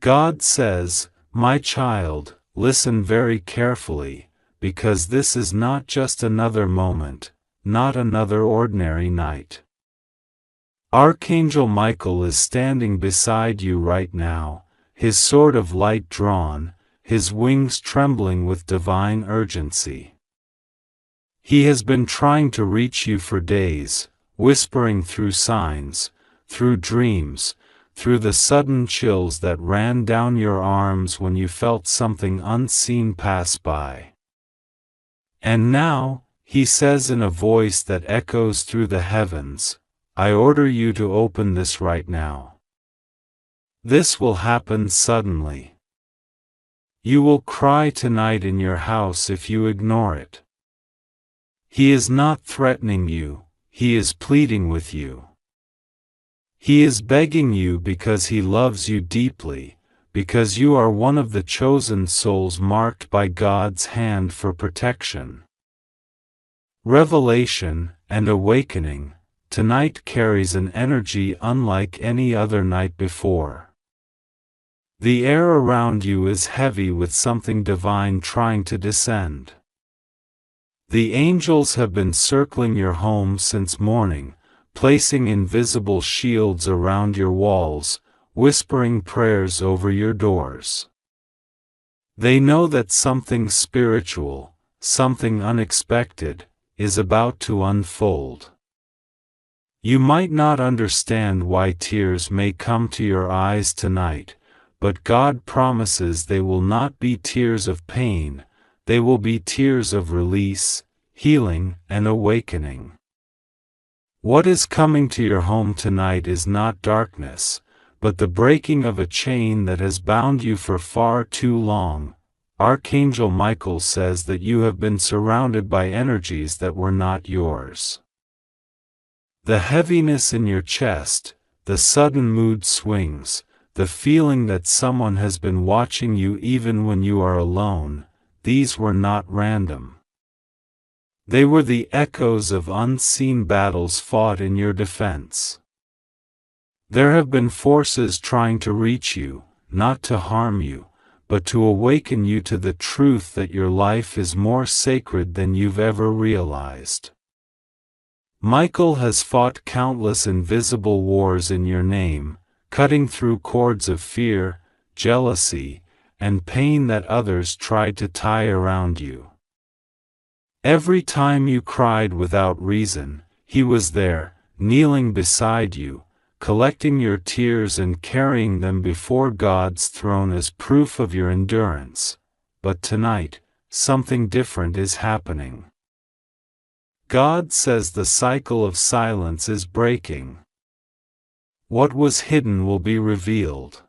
God says, "My child, listen very carefully, because this is not just another moment, not another ordinary night." Archangel Michael is standing beside you right now, his sword of light drawn, his wings trembling with divine urgency. He has been trying to reach you for days, whispering through signs, through dreams, through the sudden chills that ran down your arms when you felt something unseen pass by. And now, he says in a voice that echoes through the heavens, "I order you to open this right now." This will happen suddenly. You will cry tonight in your house if you ignore it. He is not threatening you, he is pleading with you. He is begging you because he loves you deeply, because you are one of the chosen souls marked by God's hand for protection. Revelation and awakening tonight carries an energy unlike any other night before. The air around you is heavy with something divine trying to descend. The angels have been circling your home since morning, placing invisible shields around your walls, whispering prayers over your doors. They know that something spiritual, something unexpected, is about to unfold. You might not understand why tears may come to your eyes tonight, but God promises they will not be tears of pain, they will be tears of release, healing, and awakening. What is coming to your home tonight is not darkness, but the breaking of a chain that has bound you for far too long. Archangel Michael says that you have been surrounded by energies that were not yours. The heaviness in your chest, the sudden mood swings, the feeling that someone has been watching you even when you are alone, these were not random. They were the echoes of unseen battles fought in your defense. There have been forces trying to reach you, not to harm you, but to awaken you to the truth that your life is more sacred than you've ever realized. Michael has fought countless invisible wars in your name, cutting through cords of fear, jealousy, and pain that others tried to tie around you. Every time you cried without reason, he was there, kneeling beside you, collecting your tears and carrying them before God's throne as proof of your endurance. But tonight, something different is happening. God says the cycle of silence is breaking. What was hidden will be revealed.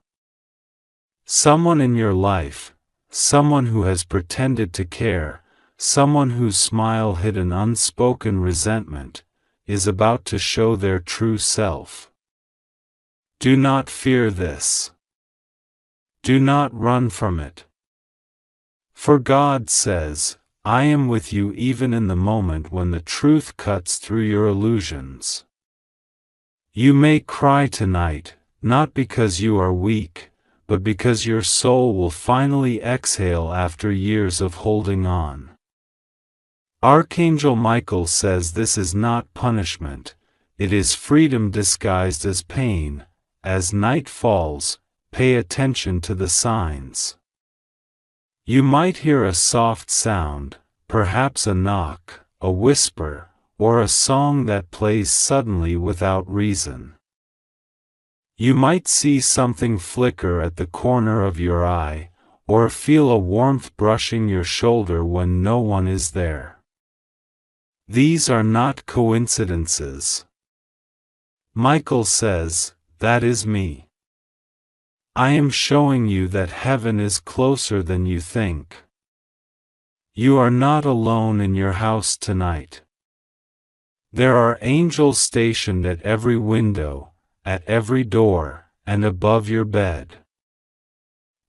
Someone in your life, someone who has pretended to care, someone whose smile hid an unspoken resentment, is about to show their true self. Do not fear this. Do not run from it. For God says, "I am with you even in the moment when the truth cuts through your illusions." You may cry tonight, not because you are weak, but because your soul will finally exhale after years of holding on. Archangel Michael says this is not punishment, it is freedom disguised as pain. As night falls, pay attention to the signs. You might hear a soft sound, perhaps a knock, a whisper, or a song that plays suddenly without reason. You might see something flicker at the corner of your eye, or feel a warmth brushing your shoulder when no one is there. These are not coincidences. Michael says, "That is me. I am showing you that heaven is closer than you think. You are not alone in your house tonight. There are angels stationed at every window, at every door, and above your bed.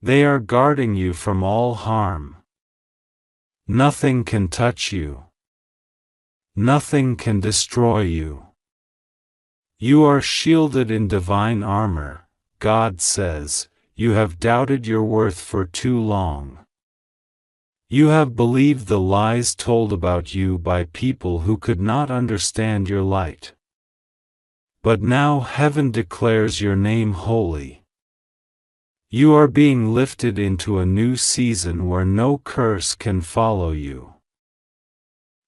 They are guarding you from all harm. Nothing can touch you. Nothing can destroy you. You are shielded in divine armor," God says. you have doubted your worth for too long. You have believed the lies told about you by people who could not understand your light. But now heaven declares your name holy. You are being lifted into a new season where no curse can follow you.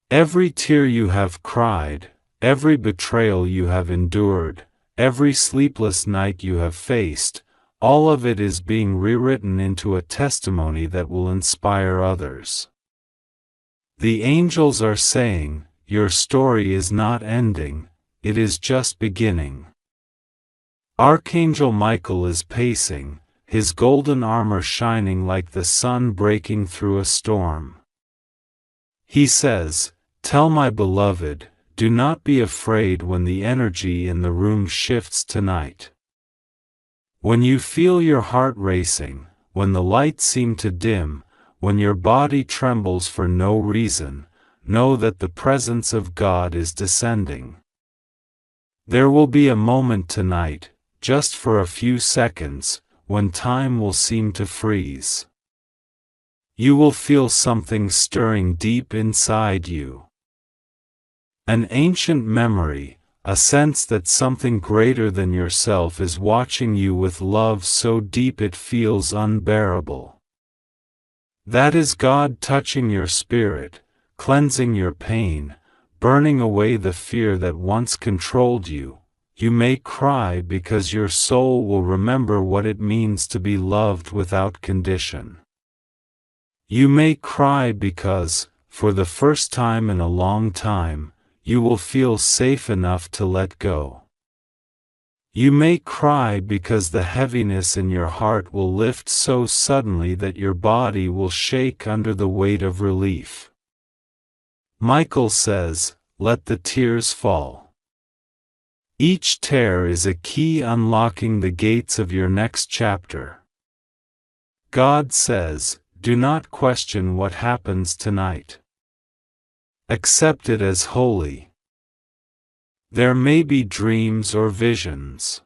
Every tear you have cried, every betrayal you have endured, every sleepless night you have faced, all of it is being rewritten into a testimony that will inspire others. The angels are saying, your story is not ending, it is just beginning. Archangel Michael is pacing, his golden armor shining like the sun breaking through a storm. He says, "Tell my beloved, do not be afraid when the energy in the room shifts tonight. When you feel your heart racing, when the lights seem to dim, when your body trembles for no reason, know that the presence of God is descending. There will be a moment tonight, just for a few seconds, when time will seem to freeze. You will feel something stirring deep inside you. An ancient memory, a sense that something greater than yourself is watching you with love so deep it feels unbearable. That is God touching your spirit, cleansing your pain, burning away the fear that once controlled you. You may cry because your soul will remember what it means to be loved without condition. You may cry because, for the first time in a long time, you will feel safe enough to let go. You may cry because the heaviness in your heart will lift so suddenly that your body will shake under the weight of relief. Michael says, let the tears fall. Each tear is a key unlocking the gates of your next chapter. God says, do not question what happens tonight. Accept it as holy. There may be dreams or visions.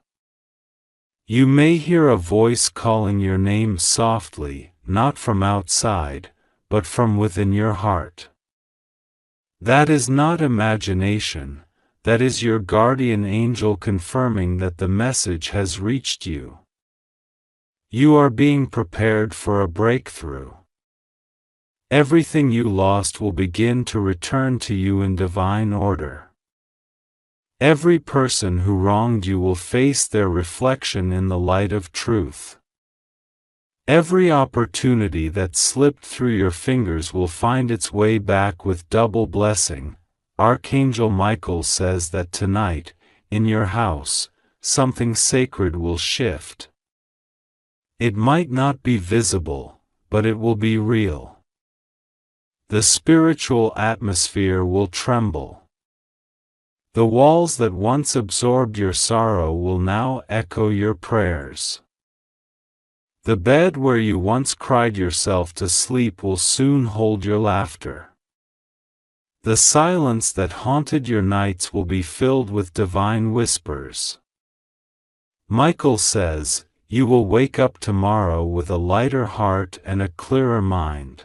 You may hear a voice calling your name softly, not from outside, but from within your heart. That is not imagination, that is your guardian angel confirming that the message has reached you. You are being prepared for a breakthrough. Everything you lost will begin to return to you in divine order. Every person who wronged you will face their reflection in the light of truth. Every opportunity that slipped through your fingers will find its way back with double blessing. Archangel Michael says that tonight, in your house, something sacred will shift. It might not be visible, but it will be real. The spiritual atmosphere will tremble. The walls that once absorbed your sorrow will now echo your prayers. The bed where you once cried yourself to sleep will soon hold your laughter. The silence that haunted your nights will be filled with divine whispers. Michael says, you will wake up tomorrow with a lighter heart and a clearer mind.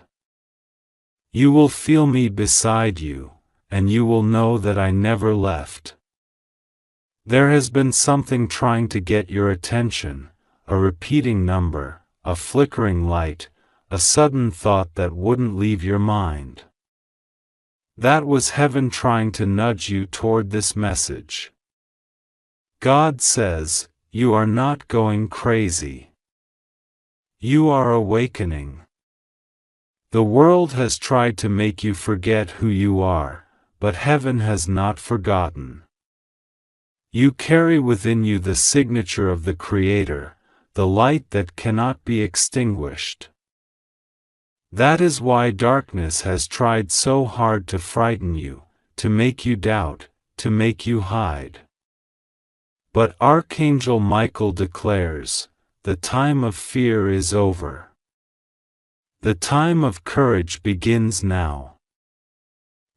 You will feel me beside you, and you will know that I never left. There has been something trying to get your attention, a repeating number, a flickering light, a sudden thought that wouldn't leave your mind. That was heaven trying to nudge you toward this message. God says, you are not going crazy. You are awakening. The world has tried to make you forget who you are, but heaven has not forgotten. You carry within you the signature of the Creator, the light that cannot be extinguished. That is why darkness has tried so hard to frighten you, to make you doubt, to make you hide. But Archangel Michael declares, the time of fear is over. The time of courage begins now.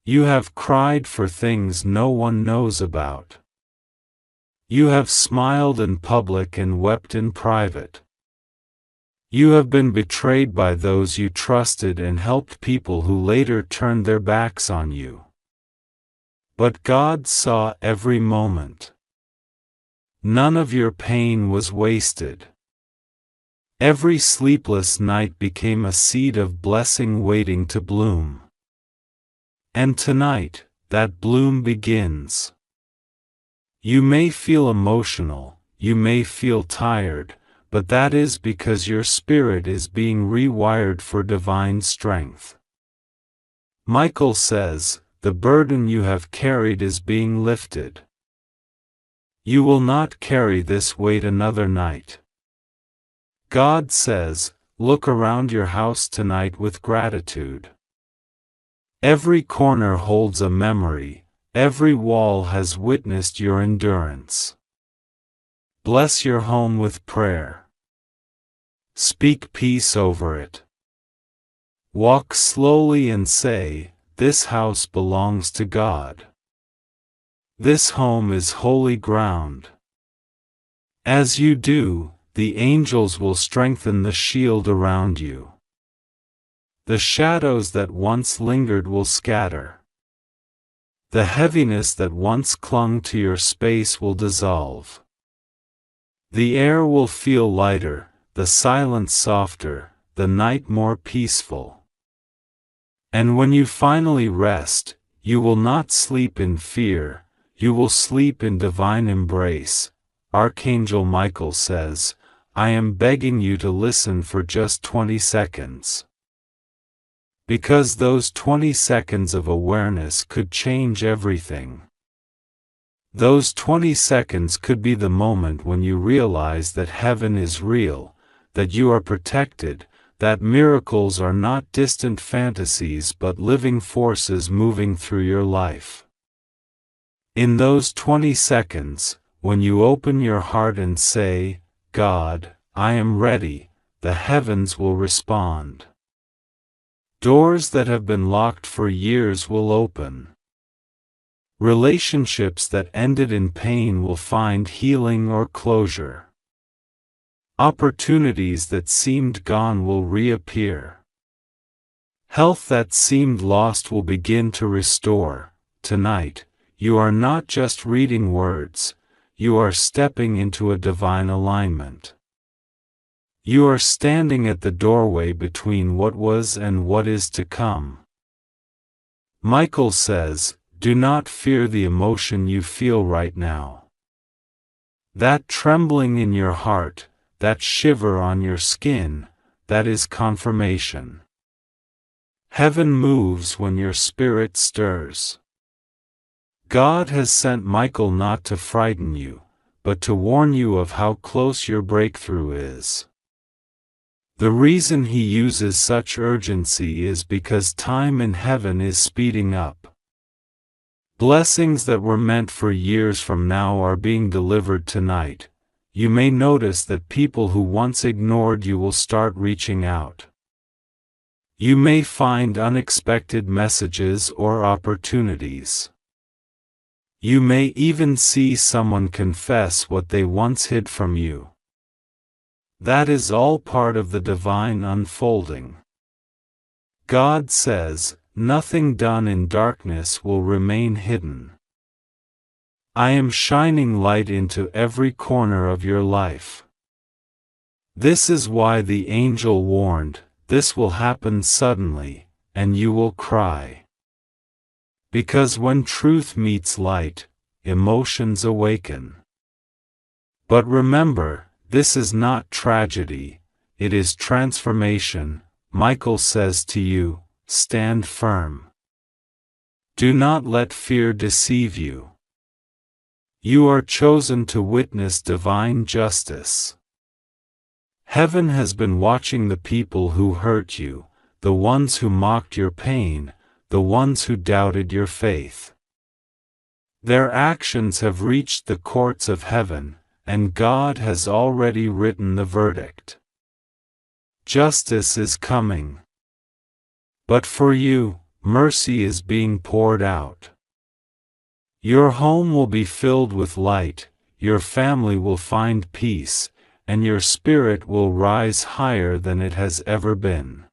You have cried for things no one knows about. You have smiled in public and wept in private. You have been betrayed by those you trusted and helped people who later turned their backs on you. But God saw every moment. None of your pain was wasted. Every sleepless night became a seed of blessing waiting to bloom. And tonight, that bloom begins. You may feel emotional, you may feel tired, but that is because your spirit is being rewired for divine strength. Michael says, the burden you have carried is being lifted. You will not carry this weight another night. God says, look around your house tonight with gratitude. Every corner holds a memory, every wall has witnessed your endurance. Bless your home with prayer. Speak peace over it. Walk slowly and say, this house belongs to God. This home is holy ground. As you do, the angels will strengthen the shield around you. The shadows that once lingered will scatter. The heaviness that once clung to your space will dissolve. The air will feel lighter, the silence softer, the night more peaceful. And when you finally rest, you will not sleep in fear, you will sleep in divine embrace. Archangel Michael says, I am begging you to listen for just 20 seconds. Because those 20 seconds of awareness could change everything. Those 20 seconds could be the moment when you realize that heaven is real, that you are protected, that miracles are not distant fantasies but living forces moving through your life. In those 20 seconds, when you open your heart and say, God, I am ready, the heavens will respond. Doors that have been locked for years will open. Relationships that ended in pain will find healing or closure. Opportunities that seemed gone will reappear. Health that seemed lost will begin to restore. Tonight, you are not just reading words, you are stepping into a divine alignment. You are standing at the doorway between what was and what is to come. Michael says, do not fear the emotion you feel right now. That trembling in your heart, that shiver on your skin, that is confirmation. Heaven moves when your spirit stirs. God has sent Michael not to frighten you, but to warn you of how close your breakthrough is. The reason he uses such urgency is because time in heaven is speeding up. Blessings that were meant for years from now are being delivered tonight. You may notice that people who once ignored you will start reaching out. You may find unexpected messages or opportunities. You may even see someone confess what they once hid from you. That is all part of the divine unfolding. God says, nothing done in darkness will remain hidden. I am shining light into every corner of your life. This is why the angel warned, this will happen suddenly, and you will cry. Because when truth meets light, emotions awaken. But remember, this is not tragedy, it is transformation. Michael says to you, stand firm. Do not let fear deceive you. You are chosen to witness divine justice. Heaven has been watching the people who hurt you, the ones who mocked your pain, the ones who doubted your faith. Their actions have reached the courts of heaven, and God has already written the verdict. Justice is coming. But for you, mercy is being poured out. Your home will be filled with light, your family will find peace, and your spirit will rise higher than it has ever been.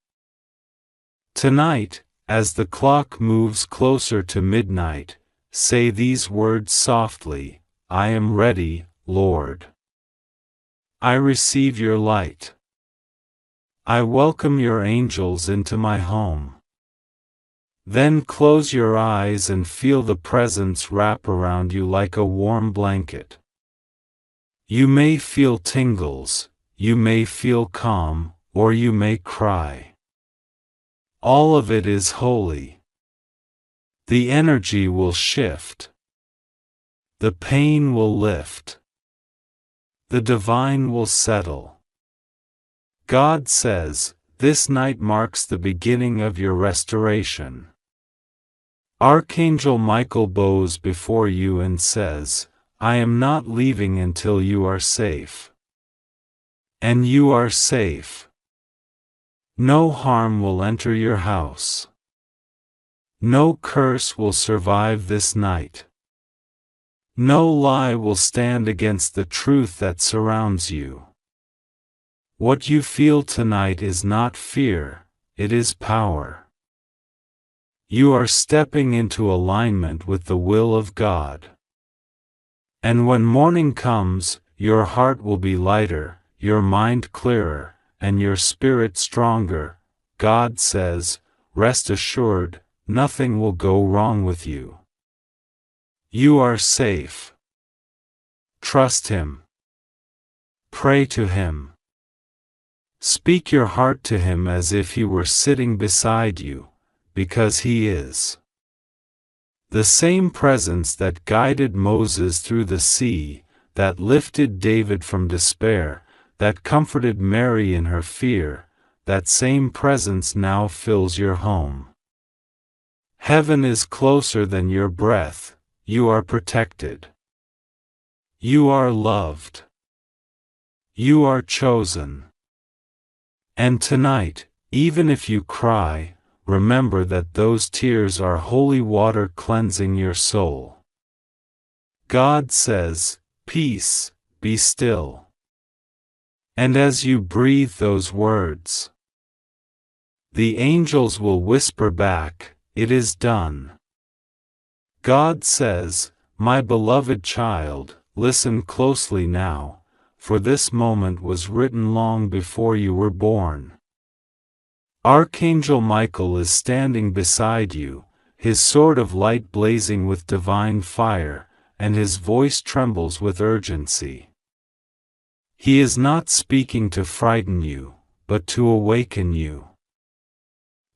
Tonight, as the clock moves closer to midnight, say these words softly: I am ready, Lord. I receive your light. I welcome your angels into my home. Then close your eyes and feel the presence wrap around you like a warm blanket. You may feel tingles, you may feel calm, or you may cry. All of it is holy. The energy will shift. The pain will lift. The divine will settle. God says, this night marks the beginning of your restoration. Archangel Michael bows before you and says, I am not leaving until you are safe. And you are safe. No harm will enter your house. No curse will survive this night. No lie will stand against the truth that surrounds you. What you feel tonight is not fear, it is power. You are stepping into alignment with the will of God. And when morning comes, your heart will be lighter, your mind clearer, and your spirit stronger. God says, rest assured, nothing will go wrong with you. You are safe. Trust Him. Pray to Him. Speak your heart to Him as if He were sitting beside you, because He is. The same presence that guided Moses through the sea, that lifted David from despair, that comforted Mary in her fear, that same presence now fills your home. Heaven is closer than your breath. You are protected. You are loved. You are chosen. And tonight, even if you cry, remember that those tears are holy water cleansing your soul. God says, peace, be still. And as you breathe those words, the angels will whisper back, it is done. God says, my beloved child, listen closely now, for this moment was written long before you were born. Archangel Michael is standing beside you, his sword of light blazing with divine fire, and his voice trembles with urgency. He is not speaking to frighten you, but to awaken you.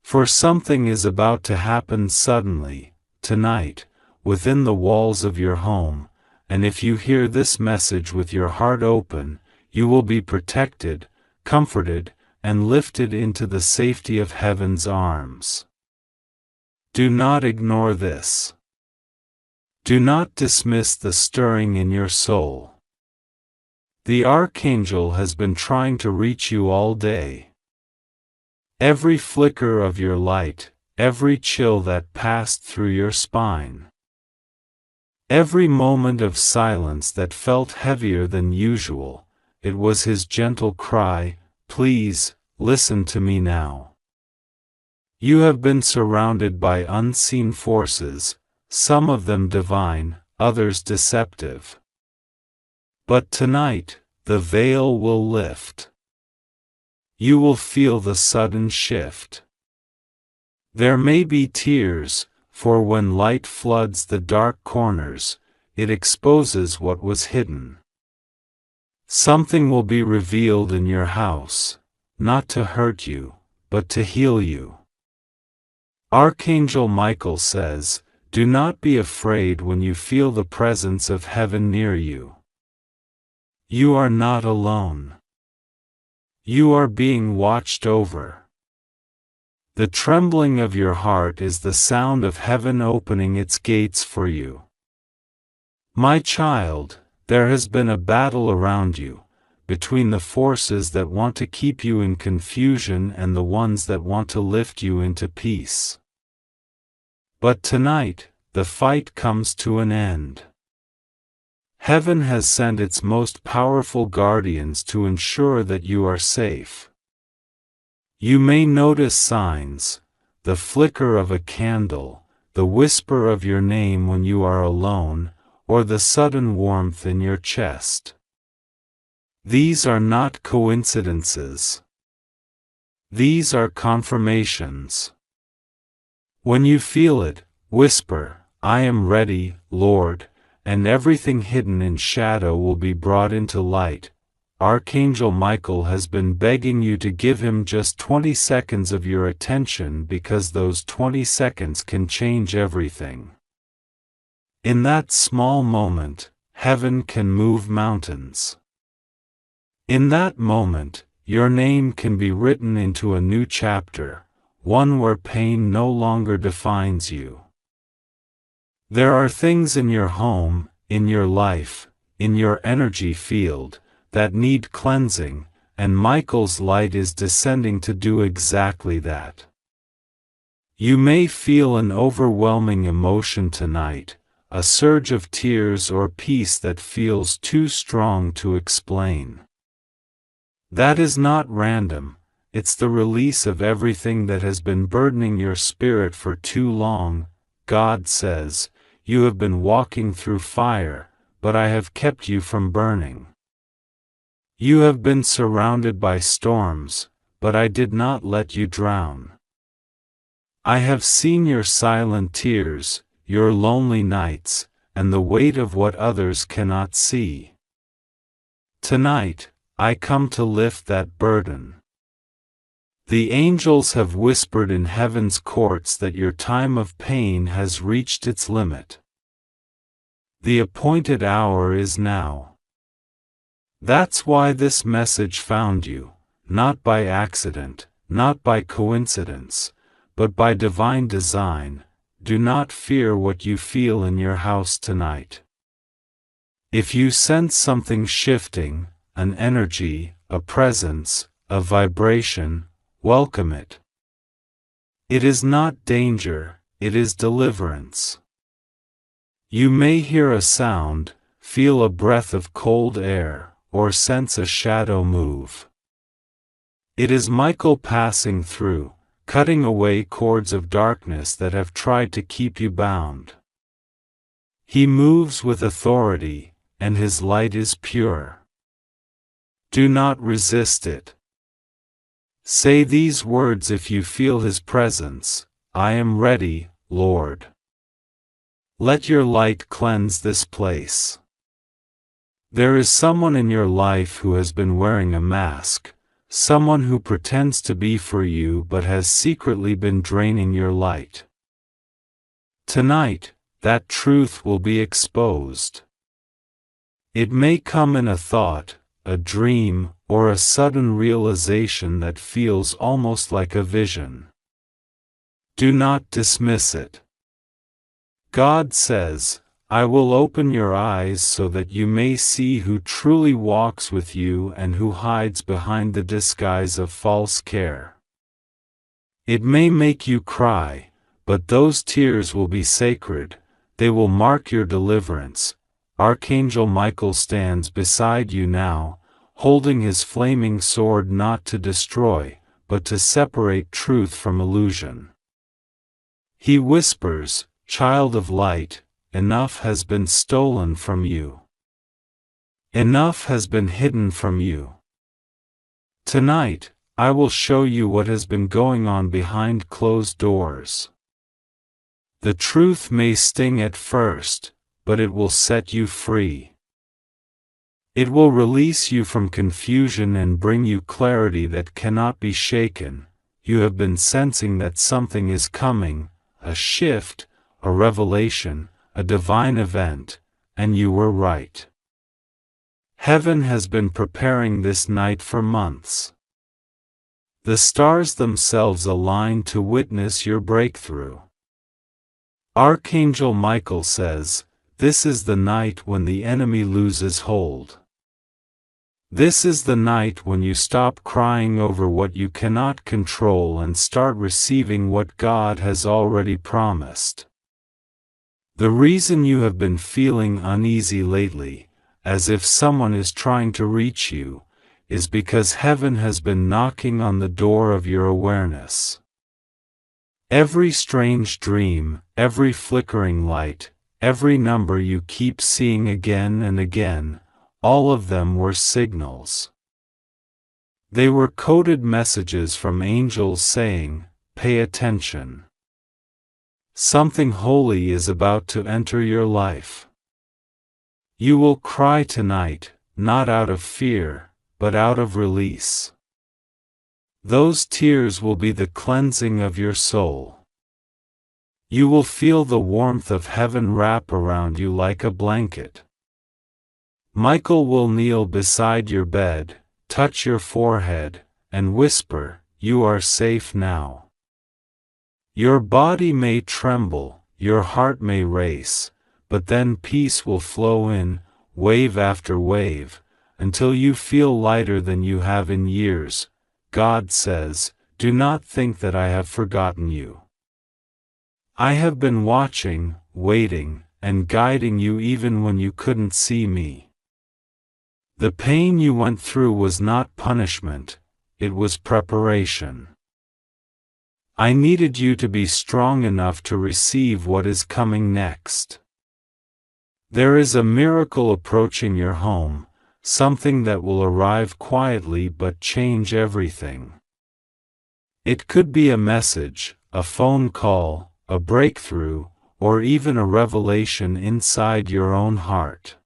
For something is about to happen suddenly, tonight, within the walls of your home, and if you hear this message with your heart open, you will be protected, comforted, and lifted into the safety of heaven's arms. Do not ignore this. Do not dismiss the stirring in your soul. The Archangel has been trying to reach you all day. Every flicker of your light, every chill that passed through your spine, every moment of silence that felt heavier than usual, it was his gentle cry, please, listen to me now. You have been surrounded by unseen forces, some of them divine, others deceptive. But tonight, the veil will lift. You will feel the sudden shift. There may be tears, for when light floods the dark corners, it exposes what was hidden. Something will be revealed in your house, not to hurt you, but to heal you. Archangel Michael says, do not be afraid when you feel the presence of heaven near you. You are not alone. You are being watched over. The trembling of your heart is the sound of heaven opening its gates for you. My child, there has been a battle around you, between the forces that want to keep you in confusion and the ones that want to lift you into peace. But tonight, the fight comes to an end. Heaven has sent its most powerful guardians to ensure that you are safe. You may notice signs, the flicker of a candle, the whisper of your name when you are alone, or the sudden warmth in your chest. These are not coincidences. These are confirmations. When you feel it, whisper, "I am ready, Lord," and everything hidden in shadow will be brought into light. Archangel Michael has been begging you to give him just 20 seconds of your attention because those 20 seconds can change everything. In that small moment, heaven can move mountains. In that moment, your name can be written into a new chapter, one where pain no longer defines you. There are things in your home, in your life, in your energy field, that need cleansing, and Michael's light is descending to do exactly that. You may feel an overwhelming emotion tonight, a surge of tears or peace that feels too strong to explain. That is not random, it's the release of everything that has been burdening your spirit for too long. God says, "You have been walking through fire, but I have kept you from burning. You have been surrounded by storms, but I did not let you drown. I have seen your silent tears, your lonely nights, and the weight of what others cannot see. Tonight, I come to lift that burden. The angels have whispered in heaven's courts that your time of pain has reached its limit. The appointed hour is now. That's why this message found you, not by accident, not by coincidence, but by divine design. Do not fear what you feel in your house tonight. If you sense something shifting, an energy, a presence, a vibration, welcome it. It is not danger, it is deliverance. You may hear a sound, feel a breath of cold air, or sense a shadow move. It is Michael passing through, cutting away cords of darkness that have tried to keep you bound. He moves with authority, and his light is pure. Do not resist it. Say these words if you feel his presence: "I am ready, Lord. Let your light cleanse this place." There is someone in your life who has been wearing a mask, someone who pretends to be for you but has secretly been draining your light. Tonight, that truth will be exposed. It may come in a thought, a dream, or a sudden realization that feels almost like a vision. Do not dismiss it. God says, "I will open your eyes so that you may see who truly walks with you and who hides behind the disguise of false care." It may make you cry, but those tears will be sacred, they will mark your deliverance. Archangel Michael stands beside you now, holding his flaming sword not to destroy, but to separate truth from illusion. He whispers, "Child of light, enough has been stolen from you. Enough has been hidden from you. Tonight, I will show you what has been going on behind closed doors. The truth may sting at first, but it will set you free. It will release you from confusion and bring you clarity that cannot be shaken." You have been sensing that something is coming, a shift, a revelation, a divine event, and you were right. Heaven has been preparing this night for months. The stars themselves align to witness your breakthrough. Archangel Michael says, "This is the night when the enemy loses hold. This is the night when you stop crying over what you cannot control and start receiving what God has already promised." The reason you have been feeling uneasy lately, as if someone is trying to reach you, is because heaven has been knocking on the door of your awareness. Every strange dream, every flickering light, every number you keep seeing again and again, all of them were signals. They were coded messages from angels saying, "Pay attention. Something holy is about to enter your life." You will cry tonight, not out of fear, but out of release. Those tears will be the cleansing of your soul. You will feel the warmth of heaven wrap around you like a blanket. Michael will kneel beside your bed, touch your forehead, and whisper, "You are safe now." Your body may tremble, your heart may race, but then peace will flow in, wave after wave, until you feel lighter than you have in years. God says, "Do not think that I have forgotten you. I have been watching, waiting, and guiding you even when you couldn't see me." The pain you went through was not punishment, it was preparation. I needed you to be strong enough to receive what is coming next. There is a miracle approaching your home, something that will arrive quietly but change everything. It could be a message, a phone call, a breakthrough, or even a revelation inside your own heart.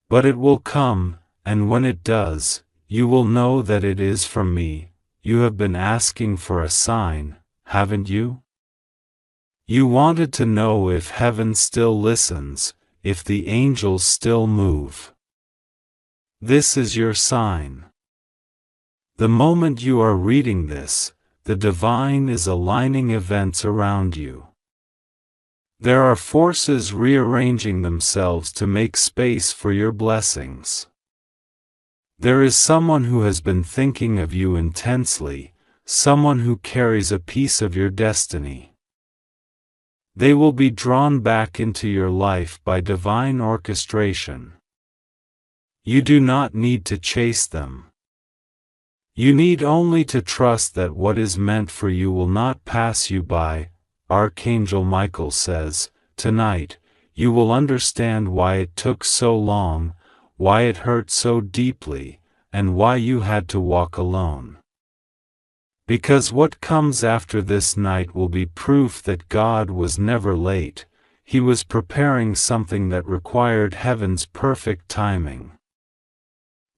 But it will come, and when it does, you will know that it is from me. You have been asking for a sign, haven't you? You wanted to know if heaven still listens, if the angels still move. This is your sign. The moment you are reading this, the divine is aligning events around you. There are forces rearranging themselves to make space for your blessings. There is someone who has been thinking of you intensely, someone who carries a piece of your destiny. They will be drawn back into your life by divine orchestration. You do not need to chase them. You need only to trust that what is meant for you will not pass you by. Archangel Michael says, "Tonight, you will understand why it took so long, why it hurt so deeply, and why you had to walk alone. Because what comes after this night will be proof that God was never late, He was preparing something that required heaven's perfect timing."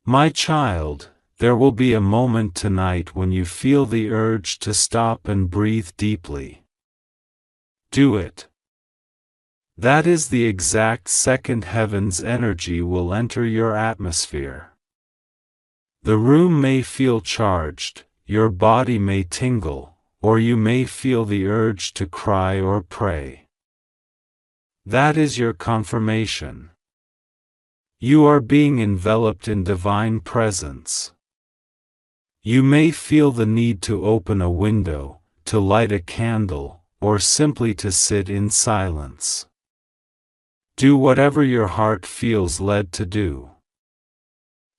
My child, there will be a moment tonight when you feel the urge to stop and breathe deeply. Do it. That is the exact second heaven's energy will enter your atmosphere. The room may feel charged, your body may tingle, or you may feel the urge to cry or pray. That is your confirmation. You are being enveloped in divine presence. You may feel the need to open a window, to light a candle, or simply to sit in silence. Do whatever your heart feels led to do.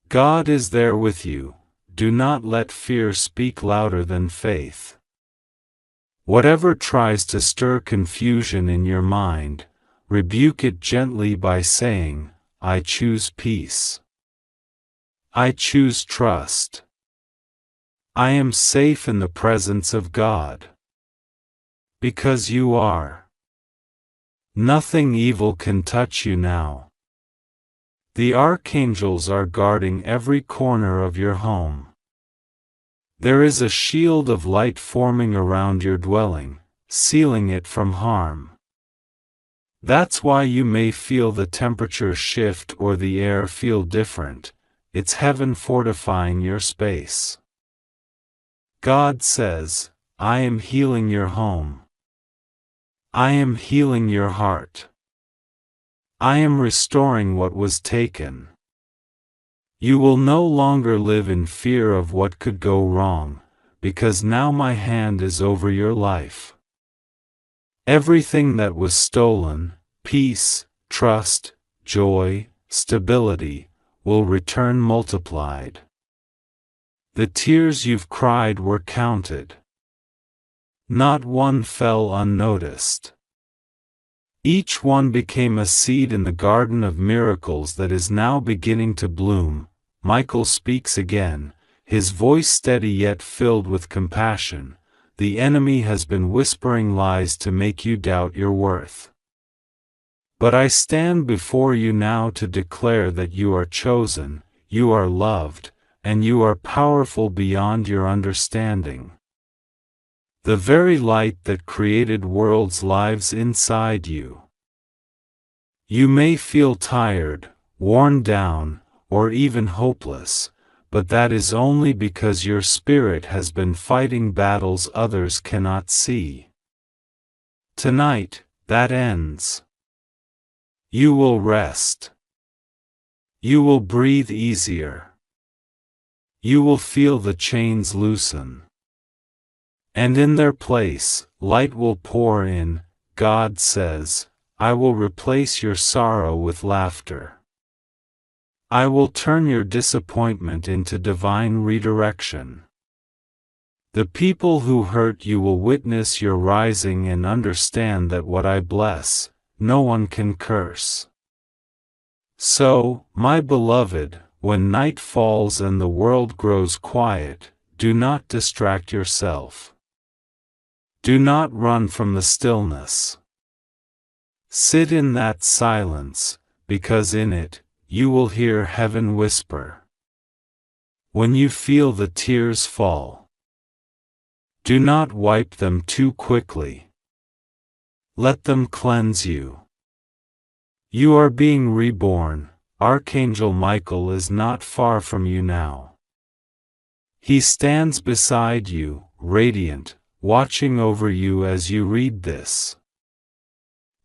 God is there with you. Do not let fear speak louder than faith. Whatever tries to stir confusion in your mind, rebuke it gently by saying, "I choose peace. I choose trust. I am safe in the presence of God." Because you are. Nothing evil can touch you now. The archangels are guarding every corner of your home. There is a shield of light forming around your dwelling, sealing it from harm. That's why you may feel the temperature shift or the air feel different. It's heaven fortifying your space. God says, "I am healing your home. I am healing your heart. I am restoring what was taken. You will no longer live in fear of what could go wrong, because now my hand is over your life. Everything that was stolen, peace, trust, joy, stability, will return multiplied. The tears you've cried were counted. Not one fell unnoticed. Each one became a seed in the garden of miracles that is now beginning to bloom. Michael speaks again, his voice steady yet filled with compassion. The enemy has been whispering lies to make you doubt your worth. But I stand before you now to declare that you are chosen, you are loved, and you are powerful beyond your understanding. The very light that created worlds lives inside you. You may feel tired, worn down, or even hopeless, but that is only because your spirit has been fighting battles others cannot see. Tonight, that ends. You will rest. You will breathe easier. You will feel the chains loosen. And in their place, light will pour in. God says, I will replace your sorrow with laughter. I will turn your disappointment into divine redirection. The people who hurt you will witness your rising and understand that what I bless, no one can curse. So, my beloved, when night falls and the world grows quiet, do not distract yourself. Do not run from the stillness. Sit in that silence, because in it, you will hear heaven whisper. When you feel the tears fall, do not wipe them too quickly. Let them cleanse you. You are being reborn. Archangel Michael is not far from you now. He stands beside you, radiant, watching over you as you read this.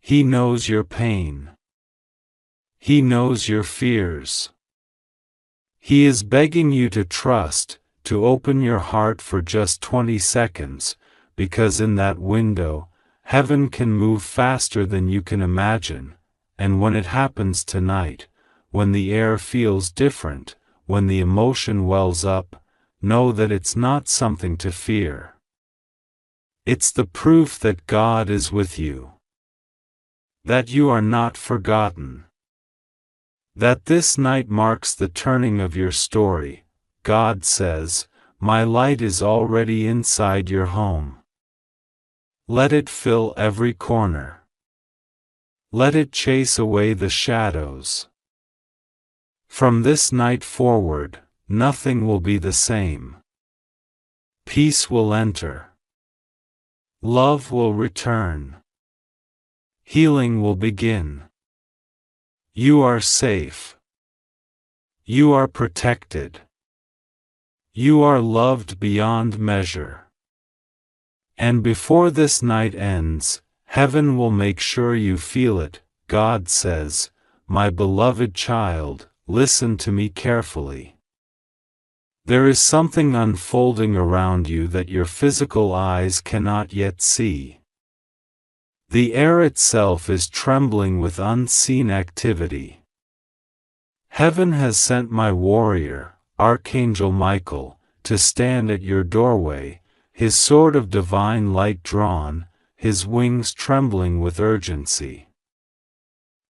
He knows your pain. He knows your fears. He is begging you to trust, to open your heart for just 20 seconds, because in that window, heaven can move faster than you can imagine, and when it happens tonight, when the air feels different, when the emotion wells up, know that it's not something to fear. It's the proof that God is with you. That you are not forgotten. That this night marks the turning of your story. God says, my light is already inside your home. Let it fill every corner. Let it chase away the shadows. From this night forward, nothing will be the same. Peace will enter. Love will return. Healing will begin. You are safe. You are protected. You are loved beyond measure. And before this night ends, heaven will make sure you feel it. God says, my beloved child, listen to me carefully. There is something unfolding around you that your physical eyes cannot yet see. The air itself is trembling with unseen activity. Heaven has sent my warrior, Archangel Michael, to stand at your doorway, his sword of divine light drawn, his wings trembling with urgency.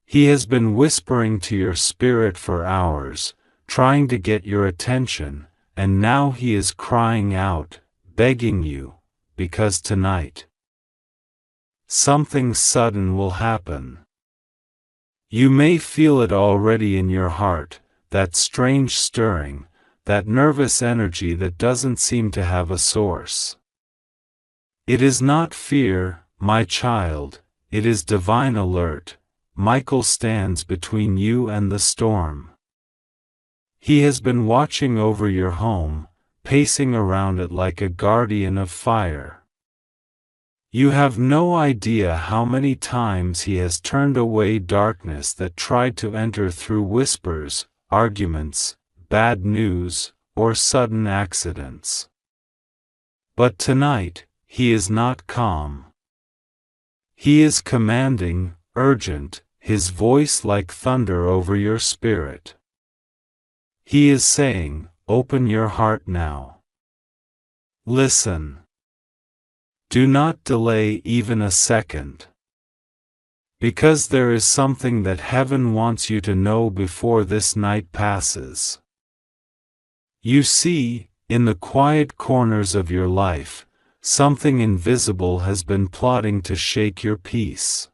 He has been whispering to your spirit for hours, trying to get your attention, and now he is crying out, begging you, because tonight, something sudden will happen. You may feel it already in your heart, that strange stirring, that nervous energy that doesn't seem to have a source. It is not fear, my child, it is divine alert. Michael stands between you and the storm. He has been watching over your home, pacing around it like a guardian of fire. You have no idea how many times he has turned away darkness that tried to enter through whispers, arguments, bad news, or sudden accidents. But tonight, he is not calm. He is commanding, urgent, His voice like thunder over your spirit. He is saying, open your heart now. Listen. Do not delay even a second. Because there is something that heaven wants you to know before this night passes. You see, in the quiet corners of your life, something invisible has been plotting to shake your peace.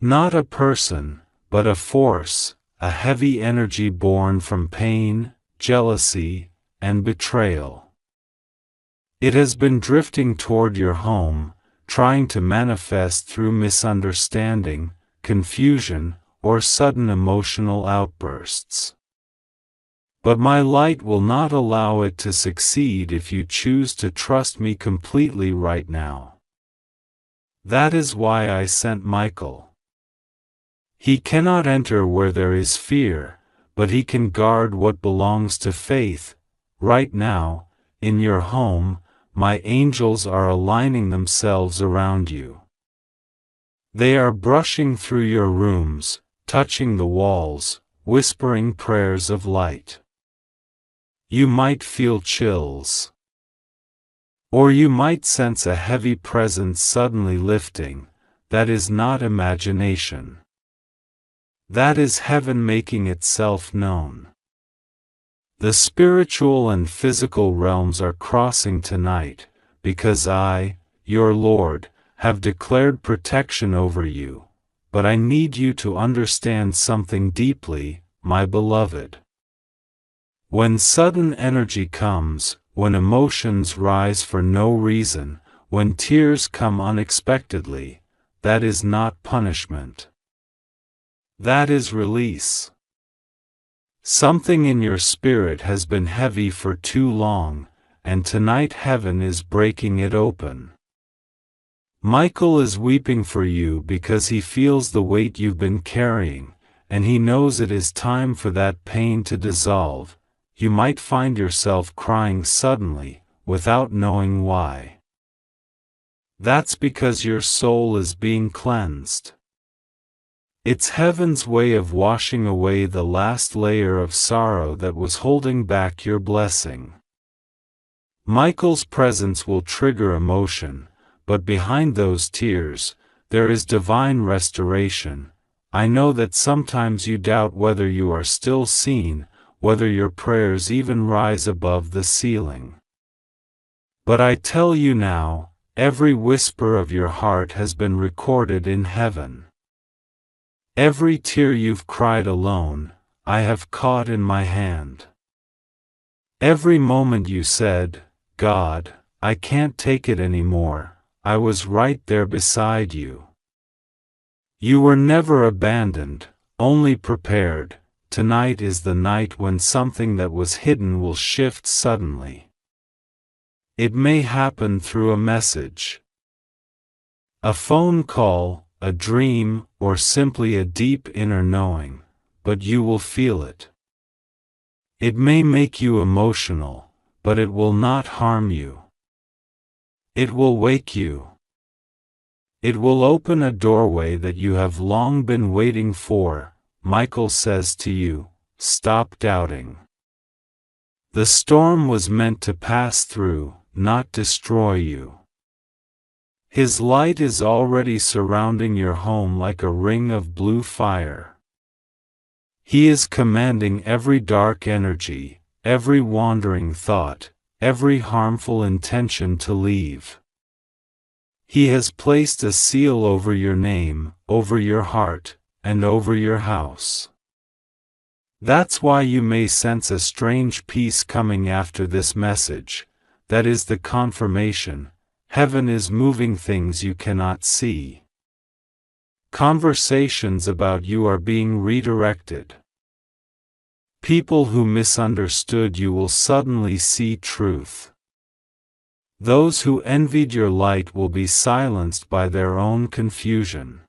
Not a person, but a force, a heavy energy born from pain, jealousy, and betrayal. It has been drifting toward your home, trying to manifest through misunderstanding, confusion, or sudden emotional outbursts. But my light will not allow it to succeed if you choose to trust me completely right now. That is why I sent Michael. He cannot enter where there is fear, but he can guard what belongs to faith. Right now, in your home, my angels are aligning themselves around you. They are brushing through your rooms, touching the walls, whispering prayers of light. You might feel chills. Or you might sense a heavy presence suddenly lifting. That is not imagination. That is heaven making itself known. The spiritual and physical realms are crossing tonight, because I, your Lord, have declared protection over you. But I need you to understand something deeply, my beloved. When sudden energy comes, when emotions rise for no reason, when tears come unexpectedly, that is not punishment. That is release. Something in your spirit has been heavy for too long, and tonight heaven is breaking it open. Michael is weeping for you because he feels the weight you've been carrying, and he knows it is time for that pain to dissolve. You might find yourself crying suddenly, without knowing why. That's because your soul is being cleansed. It's heaven's way of washing away the last layer of sorrow that was holding back your blessing. Michael's presence will trigger emotion, but behind those tears, there is divine restoration. I know that sometimes you doubt whether you are still seen, whether your prayers even rise above the ceiling. But I tell you now, every whisper of your heart has been recorded in heaven. Every tear you've cried alone, I have caught in my hand. Every moment you said, God, I can't take it anymore, I was right there beside you. You were never abandoned, only prepared. Tonight is the night when something that was hidden will shift suddenly. It may happen through a message, a phone call, a dream, or simply a deep inner knowing, but you will feel it. It may make you emotional, but it will not harm you. It will wake you. It will open a doorway that you have long been waiting for. Michael says to you, stop doubting. The storm was meant to pass through, not destroy you. His light is already surrounding your home like a ring of blue fire. He is commanding every dark energy, every wandering thought, every harmful intention to leave. He has placed a seal over your name, over your heart, and over your house. That's why you may sense a strange peace coming after this message. That is the confirmation. Heaven is moving things you cannot see. Conversations about you are being redirected. People who misunderstood you will suddenly see truth. Those who envied your light will be silenced by their own confusion.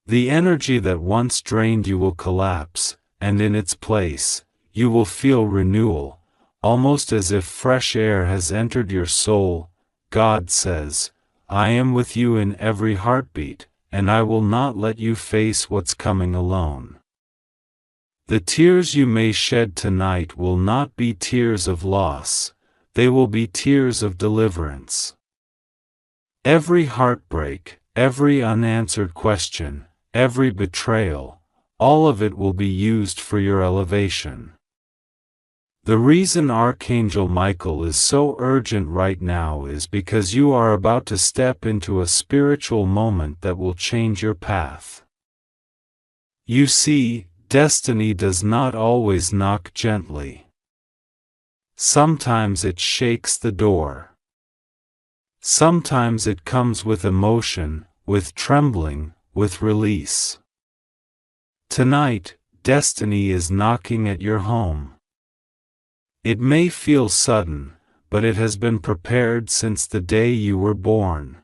The energy that once drained you will collapse, and in its place, you will feel renewal, almost as if fresh air has entered your soul. God says, I am with you in every heartbeat, and I will not let you face what's coming alone. The tears you may shed tonight will not be tears of loss, they will be tears of deliverance. Every heartbreak, every unanswered question, every betrayal, all of it will be used for your elevation. The reason Archangel Michael is so urgent right now is because you are about to step into a spiritual moment that will change your path. You see, destiny does not always knock gently. Sometimes it shakes the door. Sometimes it comes with emotion, with trembling, with release. Tonight, destiny is knocking at your home. It may feel sudden, but it has been prepared since the day you were born.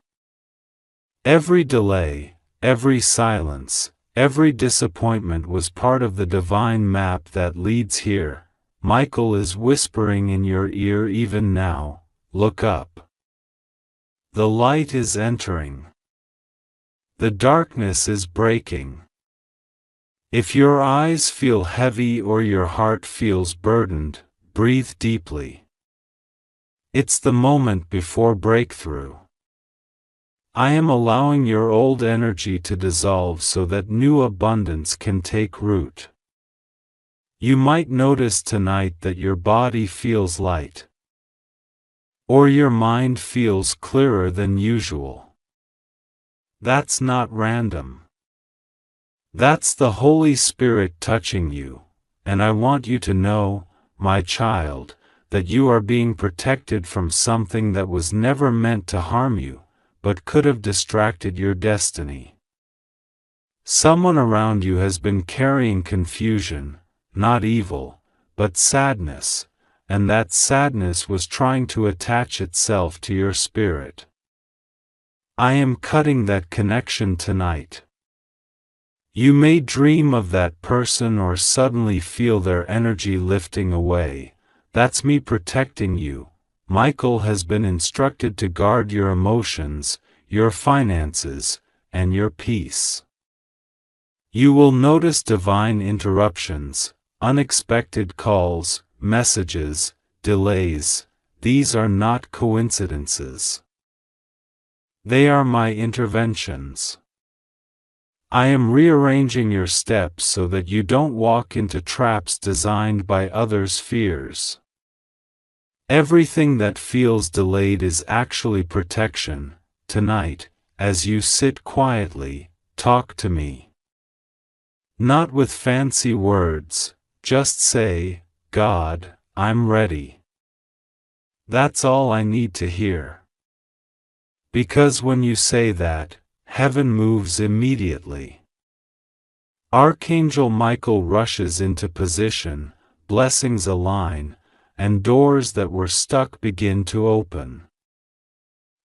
Every delay, every silence, every disappointment was part of the divine map that leads here. Michael is whispering in your ear even now, look up. The light is entering. The darkness is breaking. If your eyes feel heavy or your heart feels burdened, breathe deeply. It's the moment before breakthrough. I am allowing your old energy to dissolve so that new abundance can take root. You might notice tonight that your body feels light, or your mind feels clearer than usual. That's not random. That's the Holy Spirit touching you, and I want you to know, my child, that you are being protected from something that was never meant to harm you, but could have distracted your destiny. Someone around you has been carrying confusion, not evil, but sadness, and that sadness was trying to attach itself to your spirit. I am cutting that connection tonight. You may dream of that person or suddenly feel their energy lifting away. That's me protecting you. Michael has been instructed to guard your emotions, your finances, and your peace. You will notice divine interruptions, unexpected calls, messages, delays. These are not coincidences. They are my interventions. I am rearranging your steps so that you don't walk into traps designed by others' fears. Everything that feels delayed is actually protection. Tonight, as you sit quietly, talk to me. Not with fancy words, just say, God, I'm ready. That's all I need to hear. Because when you say that, heaven moves immediately. Archangel Michael rushes into position, blessings align, and doors that were stuck begin to open.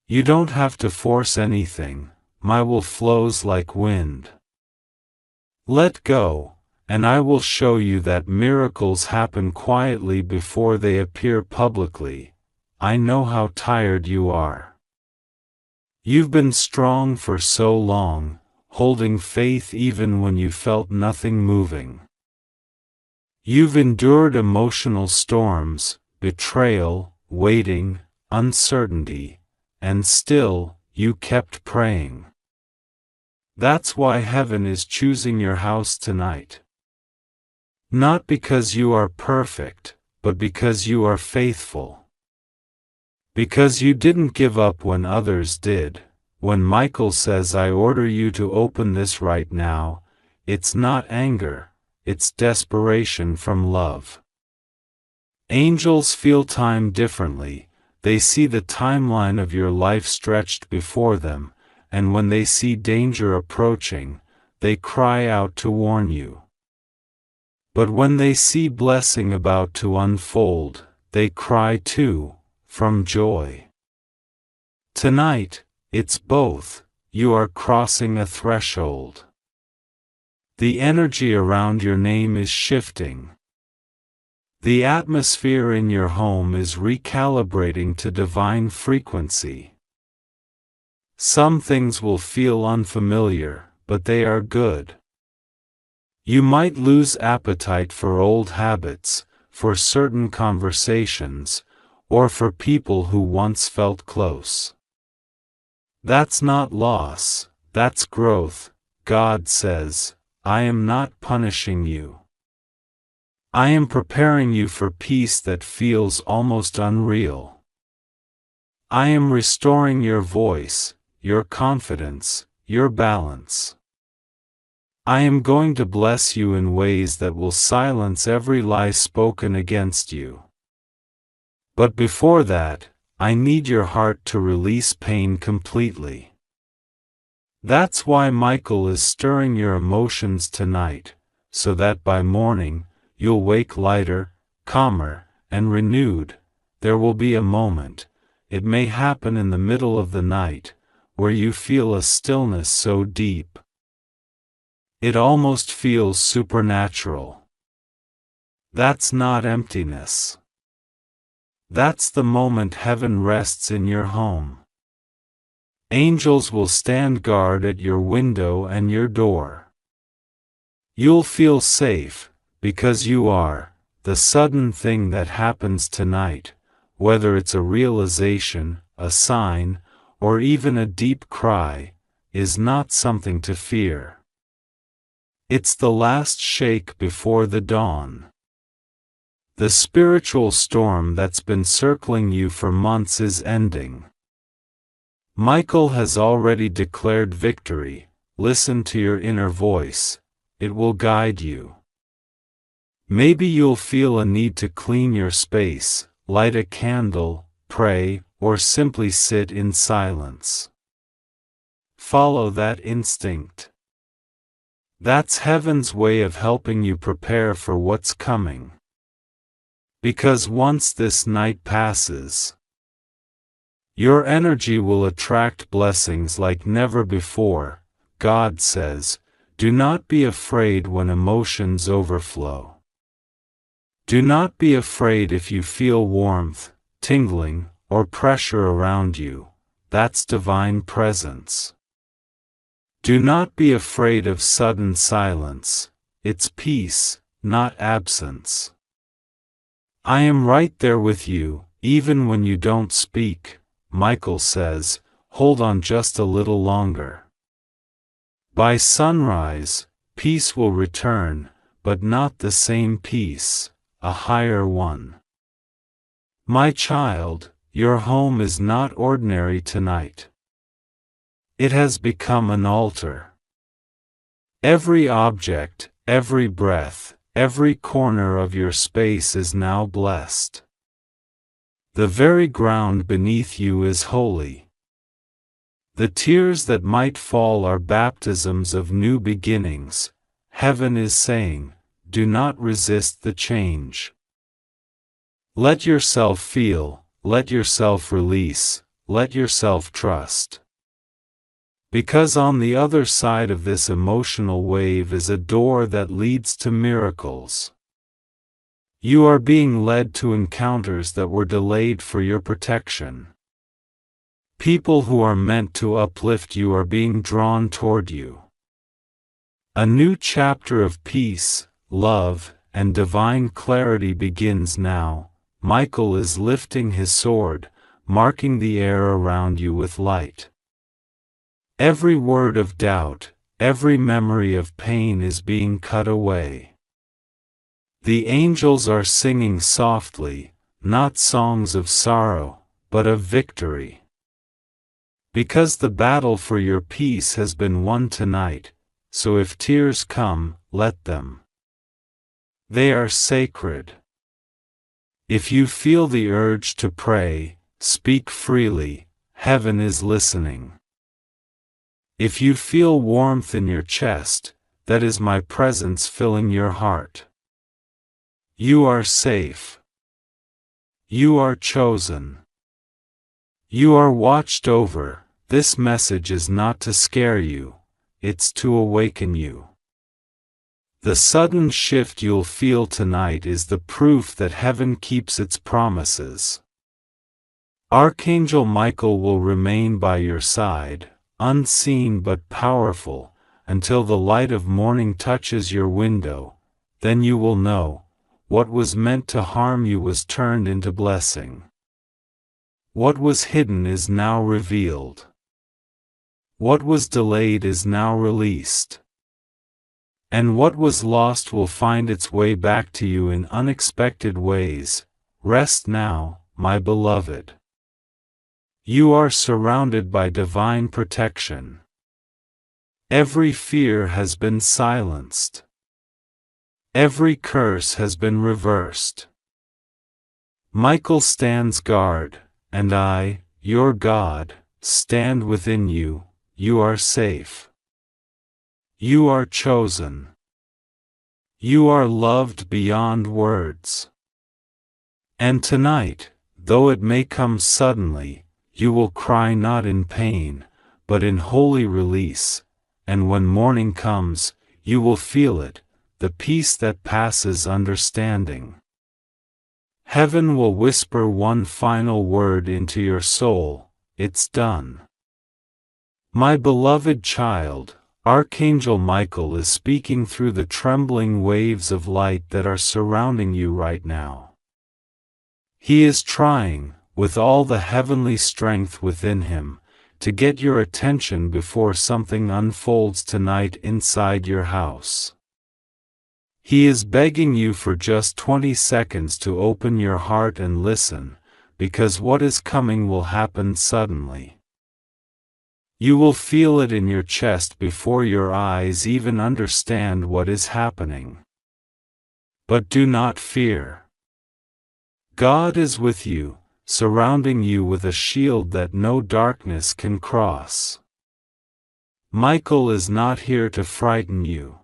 You don't have to force anything, my will flows like wind. Let go, and I will show you that miracles happen quietly before they appear publicly. I know how tired you are. You've been strong for so long, holding faith even when you felt nothing moving. You've endured emotional storms, betrayal, waiting, uncertainty, and still, you kept praying. That's why heaven is choosing your house tonight. Not because you are perfect, but because you are faithful. Because you didn't give up when others did. When Michael says I order you to open this right now, it's not anger, it's desperation from love. Angels feel time differently. They see the timeline of your life stretched before them, and when they see danger approaching, they cry out to warn you. But when they see blessing about to unfold, they cry too, from joy. Tonight, it's both. You are crossing a threshold. The energy around your name is shifting. The atmosphere in your home is recalibrating to divine frequency. Some things will feel unfamiliar, but they are good. You might lose appetite for old habits, for certain conversations, or for people who once felt close. That's not loss, that's growth. God says, I am not punishing you. I am preparing you for peace that feels almost unreal. I am restoring your voice, your confidence, your balance. I am going to bless you in ways that will silence every lie spoken against you. But before that, I need your heart to release pain completely. That's why Michael is stirring your emotions tonight, so that by morning, you'll wake lighter, calmer, and renewed. There will be a moment, it may happen in the middle of the night, where you feel a stillness so deep. It almost feels supernatural. That's not emptiness. That's the moment heaven rests in your home. Angels will stand guard at your window and your door. You'll feel safe, because you are. The sudden thing that happens tonight, whether it's a realization, a sign, or even a deep cry, is not something to fear. It's the last shake before the dawn. The spiritual storm that's been circling you for months is ending. Michael has already declared victory. Listen to your inner voice. It will guide you. Maybe you'll feel a need to clean your space, light a candle, pray, or simply sit in silence. Follow that instinct. That's heaven's way of helping you prepare for what's coming. Because once this night passes, your energy will attract blessings like never before. God says, do not be afraid when emotions overflow. Do not be afraid if you feel warmth, tingling, or pressure around you. That's divine presence. Do not be afraid of sudden silence. It's peace, not absence. I am right there with you, even when you don't speak. Michael says, hold on just a little longer. By sunrise, peace will return, but not the same peace, a higher one. My child, your home is not ordinary tonight. It has become an altar. Every object, every breath, every corner of your space is now blessed. The very ground beneath you is holy. The tears that might fall are baptisms of new beginnings. Heaven is saying, do not resist the change. Let yourself feel, let yourself release, let yourself trust. Because on the other side of this emotional wave is a door that leads to miracles. You are being led to encounters that were delayed for your protection. People who are meant to uplift you are being drawn toward you. A new chapter of peace, love, and divine clarity begins now. Michael is lifting his sword, marking the air around you with light. Every word of doubt, every memory of pain is being cut away. The angels are singing softly, not songs of sorrow, but of victory. Because the battle for your peace has been won tonight, so if tears come, let them. They are sacred. If you feel the urge to pray, speak freely, heaven is listening. If you feel warmth in your chest, that is my presence filling your heart. You are safe. You are chosen. You are watched over. This message is not to scare you, it's to awaken you. The sudden shift you'll feel tonight is the proof that heaven keeps its promises. Archangel Michael will remain by your side, unseen but powerful, until the light of morning touches your window. Then you will know, what was meant to harm you was turned into blessing. What was hidden is now revealed. What was delayed is now released. And what was lost will find its way back to you in unexpected ways. Rest now, my beloved. You are surrounded by divine protection. Every fear has been silenced. Every curse has been reversed. Michael stands guard, and I, your God, stand within you. You are safe. You are chosen. You are loved beyond words. And tonight, though it may come suddenly, you will cry not in pain, but in holy release, and when morning comes, you will feel it, the peace that passes understanding. Heaven will whisper one final word into your soul, it's done. My beloved child, Archangel Michael is speaking through the trembling waves of light that are surrounding you right now. He is trying, with all the heavenly strength within him, to get your attention before something unfolds tonight inside your house. He is begging you for just 20 seconds to open your heart and listen, because what is coming will happen suddenly. You will feel it in your chest before your eyes even understand what is happening. But do not fear. God is with you, surrounding you with a shield that no darkness can cross. Michael is not here to frighten you.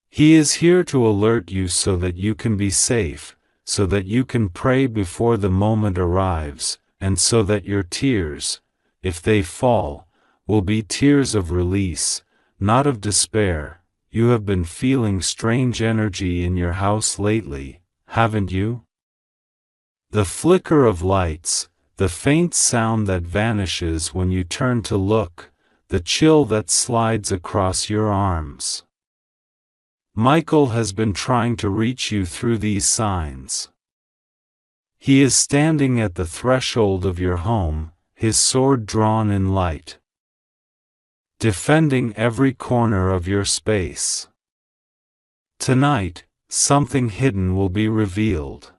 He is here to alert you so that you can be safe, so that you can pray before the moment arrives, and so that your tears, if they fall, will be tears of release, not of despair. You have been feeling strange energy in your house lately, haven't you? The flicker of lights, the faint sound that vanishes when you turn to look, the chill that slides across your arms. Michael has been trying to reach you through these signs. He is standing at the threshold of your home, his sword drawn in light, defending every corner of your space. Tonight, something hidden will be revealed.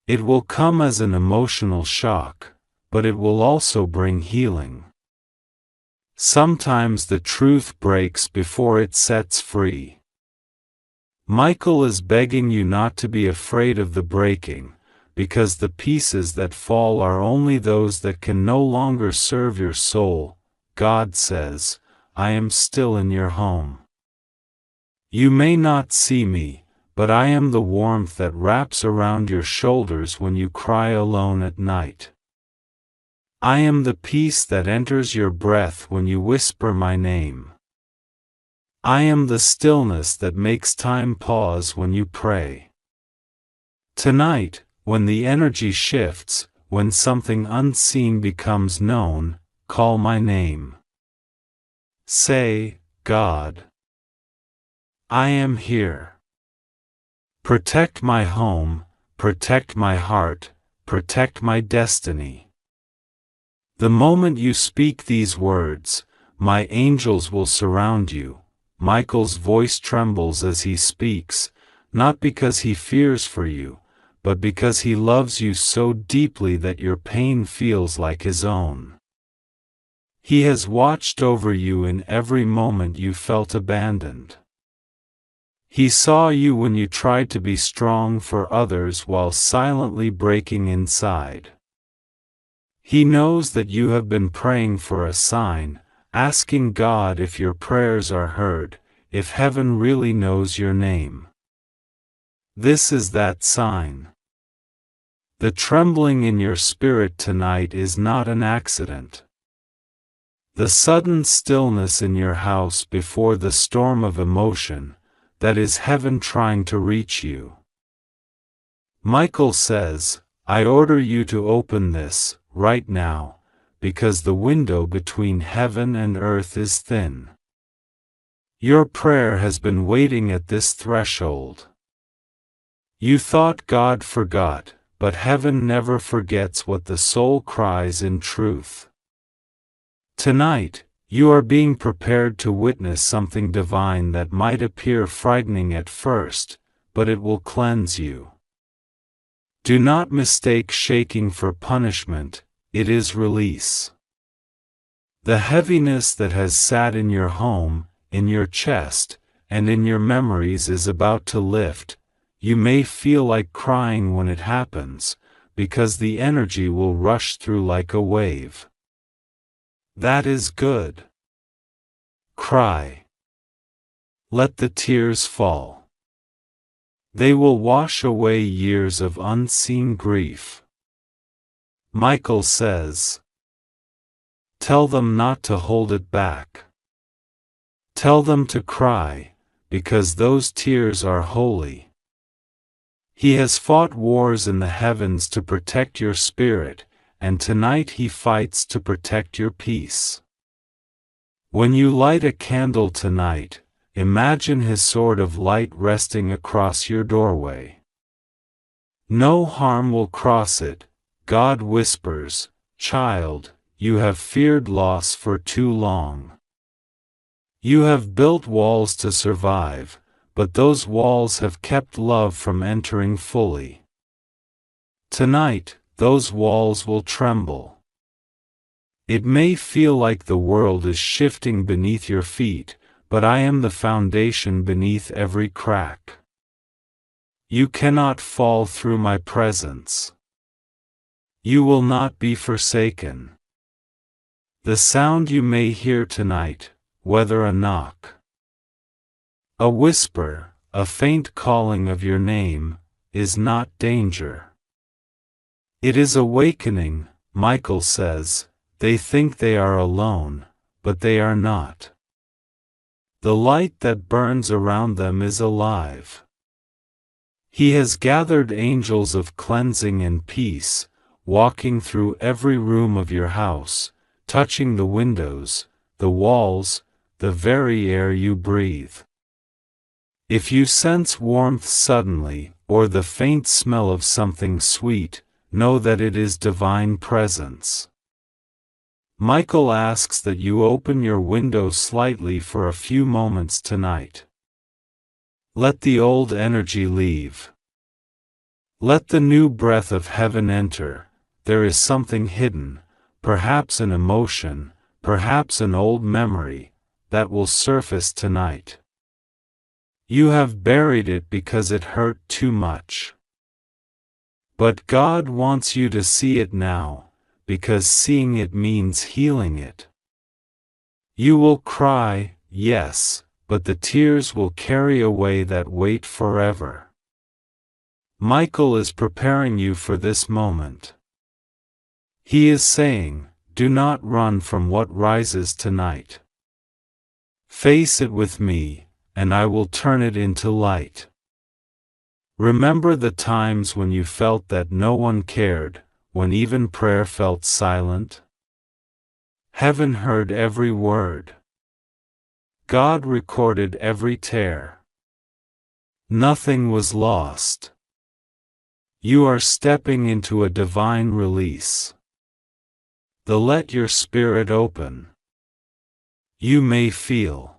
It will come as an emotional shock, but it will also bring healing. Sometimes the truth breaks before it sets free. Michael is begging you not to be afraid of the breaking, because the pieces that fall are only those that can no longer serve your soul. God says, I am still in your home. You may not see me, but I am the warmth that wraps around your shoulders when you cry alone at night. I am the peace that enters your breath when you whisper my name. I am the stillness that makes time pause when you pray. Tonight, when the energy shifts, when something unseen becomes known, call my name. Say, God, I am here. Protect my home, protect my heart, protect my destiny. The moment you speak these words, my angels will surround you. Michael's voice trembles as he speaks, not because he fears for you, but because he loves you so deeply that your pain feels like his own. He has watched over you in every moment you felt abandoned. He saw you when you tried to be strong for others while silently breaking inside. He knows that you have been praying for a sign, asking God if your prayers are heard, if heaven really knows your name. This is that sign. The trembling in your spirit tonight is not an accident. The sudden stillness in your house before the storm of emotion, that is heaven trying to reach you. Michael says, I order you to open this, right now, because the window between heaven and earth is thin. Your prayer has been waiting at this threshold. You thought God forgot, but heaven never forgets what the soul cries in truth. Tonight, you are being prepared to witness something divine that might appear frightening at first, but it will cleanse you. Do not mistake shaking for punishment, it is release. The heaviness that has sat in your home, in your chest, and in your memories is about to lift. You may feel like crying when it happens, because the energy will rush through like a wave. That is good. Cry. Let the tears fall. They will wash away years of unseen grief. Michael says, tell them not to hold it back. Tell them to cry, because those tears are holy. He has fought wars in the heavens to protect your spirit, and tonight he fights to protect your peace. When you light a candle tonight, imagine his sword of light resting across your doorway. No harm will cross it. God whispers, child, you have feared loss for too long. You have built walls to survive, but those walls have kept love from entering fully. Tonight, those walls will tremble. It may feel like the world is shifting beneath your feet, but I am the foundation beneath every crack. You cannot fall through my presence. You will not be forsaken. The sound you may hear tonight, whether a knock, a whisper, a faint calling of your name, is not danger. It is awakening. Michael says, they think they are alone, but they are not. The light that burns around them is alive. He has gathered angels of cleansing and peace, walking through every room of your house, touching the windows, the walls, the very air you breathe. If you sense warmth suddenly, or the faint smell of something sweet, know that it is divine presence. Michael asks that you open your window slightly for a few moments tonight. Let the old energy leave. Let the new breath of heaven enter. There is something hidden, perhaps an emotion, perhaps an old memory, that will surface tonight. You have buried it because it hurt too much. But God wants you to see it now, because seeing it means healing it. You will cry, yes, but the tears will carry away that weight forever. Michael is preparing you for this moment. He is saying, do not run from what rises tonight. Face it with me, and I will turn it into light. Remember the times when you felt that no one cared, when even prayer felt silent? Heaven heard every word. God recorded every tear. Nothing was lost. You are stepping into a divine release. Let your spirit open. You may feel